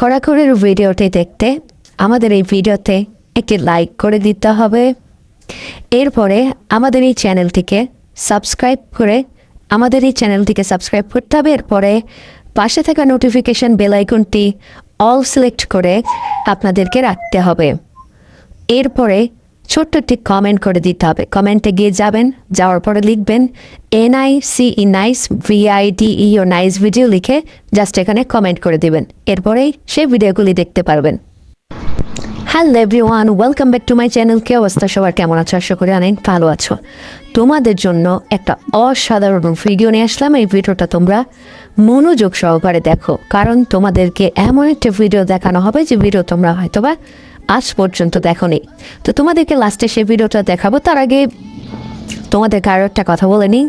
কড়াকড়ির ভিডিওটি দেখতে আমাদের এই ভিডিওতে একটি লাইক করে দিতে হবে। এরপরে আমাদের এই চ্যানেলটিকে সাবস্ক্রাইব করতে হবে। এরপরে পাশে থাকা নোটিফিকেশন বেল আইকনটি অল সিলেক্ট করে আপনাদেরকে রাখতে হবে। এরপরে ছোট্ট একটি কমেন্ট করে দিতে হবে। কমেন্টে গিয়ে যাওয়ার পরে লিখবেন NICE নাইস VIDE ও নাইস ভিডিও লিখে জাস্ট এখানে কমেন্ট করে দিবেন। এরপরেই সেই ভিডিওগুলি দেখতে পারবেন। Hello everyone, welcome back to my channel. কি অবস্থা সবার, কেমন আছো? আশা করি অনেক ভালো আছো। তোমাদের জন্য একটা অসাধারণ ভিডিও নিয়ে আসলাম। এই ভিডিওটা তোমরা মনোযোগ সহকারে দেখো, কারণ তোমাদেরকে এমন একটা ভিডিও দেখানো হবে যে ভিডিও তোমরা হয়তোবা আজ পর্যন্ত দেখোনি। তো তোমাদেরকে লাস্টে সেই ভিডিওটা দেখাবো। তার আগে তোমাদেরকে আরও একটা কথা বলে নিই,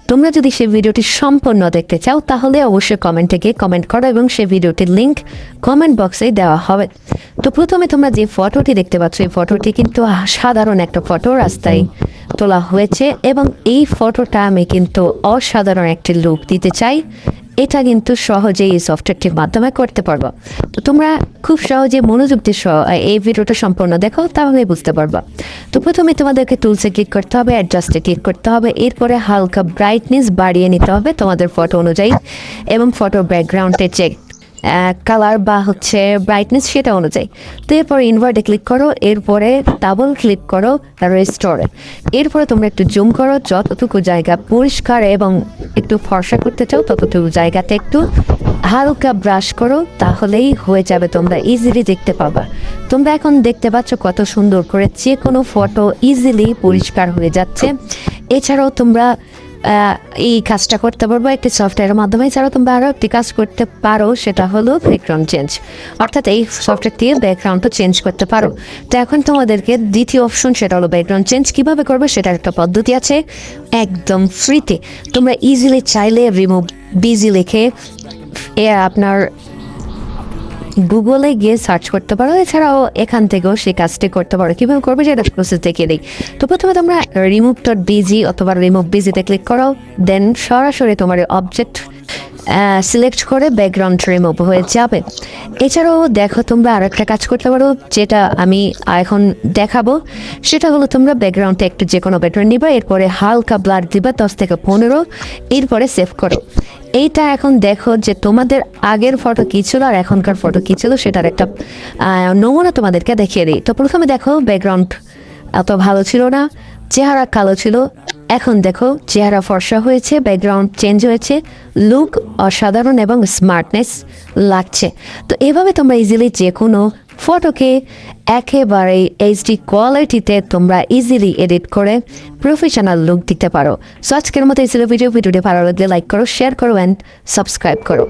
তোমরা যদি সেই ভিডিওটি সম্পূর্ণ দেখতে চাও তাহলে অবশ্যই কমেন্টে গিয়ে কমেন্ট করো এবং সেই ভিডিওটির লিঙ্ক কমেন্ট বক্সে দেওয়া হবে। তো প্রথমে তোমরা যে ফটোটি দেখতে পাচ্ছ, এই ফটোটি কিন্তু সাধারণ একটা ফটো রাস্তায় তোলা হয়েছে এবং এই ফটোটা আমি কিন্তু অসাধারণ একটি লুক দিতে চাই। এটা কিন্তু সহজেই এই সফটওয়্যারটির মাধ্যমে করতে পারবো। তো তোমরা খুব সহজে মনোযোগ দিয়ে এই ভিডিওটা সম্পূর্ণ দেখো, তাহলে বুঝতে পারবা। তো প্রথমে তোমাদেরকে টুলসে ক্লিক করতে হবে, অ্যাডজাস্টে ক্লিক করতে হবে। এরপরে হালকা ব্রাইটনেস বাড়িয়ে নিতে হবে তোমাদের ফটো অনুযায়ী এবং ফটো ব্যাকগ্রাউন্ডে চেক কালার বা ব্রাইটনেস সেটা অনুযায়ী। তো এরপরে ইনভার্টে ক্লিক করো, এরপরে ডাবল ক্লিক করো রেস্টোরে। এরপরে তোমরা একটু জুম করো, যতটুকু জায়গা পরিষ্কার এবং একটু ফর্সা করতে চাও ততটুকু জায়গাতে একটু হালকা ব্রাশ করো, তাহলেই হয়ে যাবে। তোমরা ইজিলি দেখতে পাবা। তোমরা এখন দেখতে পাচ্ছ কত সুন্দর করে যে কোনো ফটো ইজিলি পরিষ্কার হয়ে যাচ্ছে। এছাড়াও তোমরা এই কাজটা করতে পারবো একটি সফটওয়্যারের মাধ্যমে। এছাড়াও তোমরা আরও একটি কাজ করতে পারো, সেটা হলো ব্যাকগ্রাউন্ড চেঞ্জ। অর্থাৎ এই সফটওয়্যার দিয়ে ব্যাকগ্রাউন্ডটা চেঞ্জ করতে পারো। তো এখন তোমাদেরকে দ্বিতীয় অপশন, সেটা হলো ব্যাকগ্রাউন্ড চেঞ্জ কীভাবে করবে সেটার একটা পদ্ধতি আছে একদম ফ্রিতে। তোমরা ইজিলি চাইলে রিমুভ বিজি লিখে আপনার গুগলে গিয়ে সার্চ করতে পারো। এছাড়াও এখান থেকেও সেই কাজটি করতে পারো। কীভাবে করবে সেটা প্রসেস দেখে দিই। তো প্রথমে তোমরা remove.bg অথবা রিমুভ বিজিতে ক্লিক করো, দেন সরাসরি তোমার অবজেক্ট সিলেক্ট করে ব্যাকগ্রাউন্ড রিমুভ হয়ে যাবে। এছাড়াও দেখো তোমরা আর একটা কাজ করতে পারো, যেটা আমি এখন দেখাবো। সেটা হলো তোমরা ব্যাকগ্রাউন্ডে একটু যে কোনো ব্যাকগ্রাউন্ড নিবা, এরপরে হালকা ব্লার দিবা 10 থেকে 15, এরপরে সেভ করো। এইটা এখন দেখো যে তোমাদের আগের ফটো কী ছিল আর এখনকার ফটো কী ছিল সেটার একটা নমুনা তোমাদেরকে দেখিয়ে দিই। তো প্রথমে দেখো ব্যাকগ্রাউন্ড এত ভালো ছিল না, চেহারা কালো ছিল। এখন দেখো চেহারা ফর্সা হয়েছে, ব্যাকগ্রাউন্ড চেঞ্জ হয়েছে, লুক অসাধারণ এবং স্মার্টনেস লাগছে। তো এভাবে তোমরা ইজিলি যে কোনো ফটোকে একেবারে HD কোয়ালিটিতে তোমরা ইজিলি এডিট করে প্রফেশনাল লুক দিতে পারো। সো আজকের মতো এই ছিল ভিডিওটি ভালো লাগলে লাইক করো, শেয়ার করো অ্যান্ড সাবস্ক্রাইব করো।